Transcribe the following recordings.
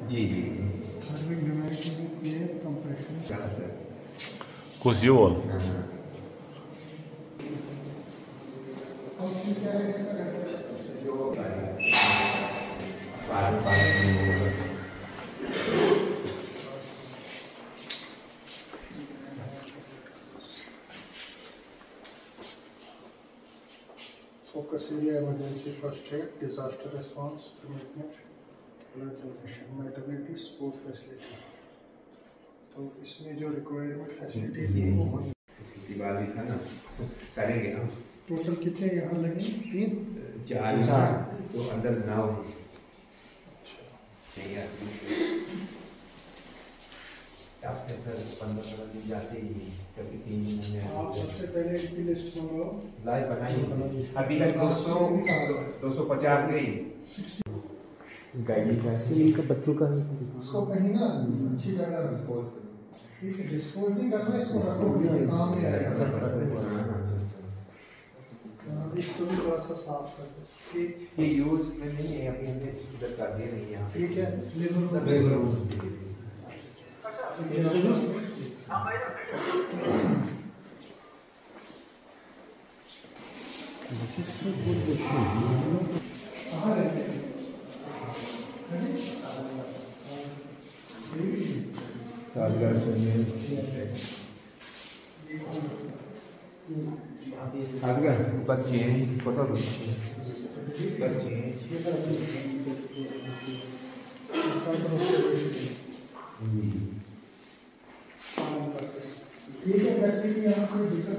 जी जी Coziu-a. Focus area emergency first aid, disaster response, commitment, blood donation, maternity, sport facility. तो इसमें जो requirement facility थी वो होनी दिवाली था ना करेंगे ना। टोटल कितने यहाँ लगे? 4 तो अंदर 9 सर 15 दिन जाते ही कभी 3 दिन में आप सबसे पहले इनकी लिस्ट मंगवाओ। लाइव बनाइए अभी तक 250 गई गाइड इनका बच्चों का इसको कहीं ना अच्छी जगह रखो। ठीक है, डिस्पोज नहीं करना, इसको रखो, ये काम में आएगा। इसको भी थोड़ा सा साफ कर दो। ये यूज में नहीं है, अभी हमने इधर कर दिया नहीं यहाँ। ठीक है, बच्चे पता ठीक है, वैसे भी यहाँ कोई दिक्कत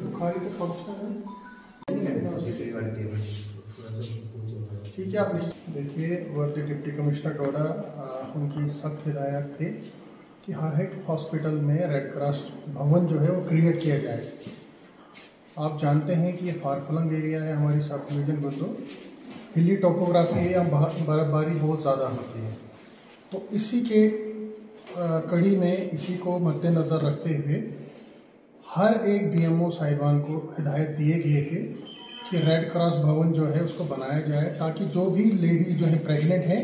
बुखारी तो फंक्शन है। ठीक है, आप देखिए, वर्दी डिप्टी कमिश्नर डोडा उनकी सख्त हिदायत थी कि हर एक हॉस्पिटल में रेड क्रॉस भवन जो है वो क्रिएट किया जाए। आप जानते हैं कि ये फारफलंग एरिया है, हमारी सब डिवीज़न बुद्धू हिली टोपोग्राफी है, यहाँ बर्फबारी बहुत ज़्यादा होती है। तो इसी के कड़ी में इसी को मद्देनज़र रखते हुए हर एक बीएमओ साहिबान को हिदायत दिए गए थे कि रेड क्रॉस भवन जो है उसको बनाया जाए, ताकि जो भी लेडी जो है प्रेग्नेंट है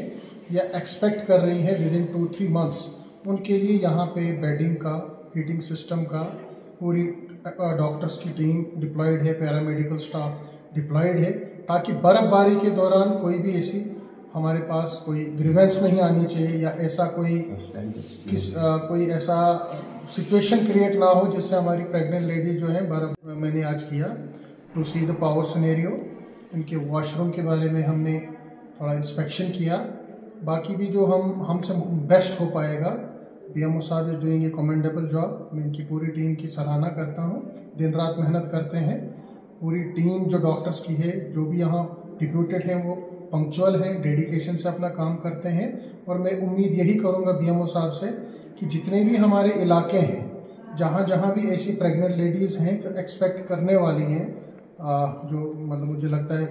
या एक्सपेक्ट कर रही है विद इन 2-3 मंथ्स, उनके लिए यहाँ पे बेडिंग का, हीटिंग सिस्टम का, पूरी डॉक्टर्स की टीम डिप्लॉयड है, पैरामेडिकल स्टाफ डिप्लॉयड है, ताकि बर्फबारी के दौरान कोई भी ऐसी हमारे पास कोई ग्रीवेंस नहीं आनी चाहिए या ऐसा कोई ऐसा सिचुएशन क्रिएट ना हो जिससे हमारी प्रेग्नेंट लेडी जो है बर्फ। मैंने आज किया to see the power scenario, इनके वॉशरूम के बारे में हमने थोड़ा इंस्पेक्शन किया। बाकी भी जो हमसे बेस्ट हो पाएगा, बीएमओ साहब is doing a commendable job. मैं इनकी पूरी टीम की सराहना करता हूँ, दिन रात मेहनत करते हैं। पूरी टीम जो डॉक्टर्स की है, जो भी यहाँ डिप्यूटेड हैं, वो पंक्चुअल हैं, डेडिकेशन से अपना काम करते हैं। और मैं उम्मीद यही करूँगा बीएमओ साहब से कि जितने भी हमारे इलाके हैं, जहाँ जहाँ भी ऐसी प्रेग्नेंट लेडीज़ हैं जो एक्सपेक्ट करने वाली हैं, जो मतलब मुझे लगता है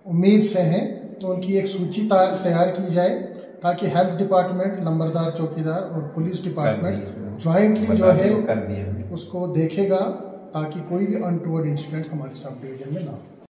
उम्मीद से हैं, तो उनकी एक सूची तैयार की जाए, ताकि हेल्थ डिपार्टमेंट, नंबरदार चौकीदार और पुलिस डिपार्टमेंट ज्वाइंटली जो है उसको देखेगा, ताकि कोई भी अनटूवर्ड इंसिडेंट हमारे सब डिवीजन में ना हो।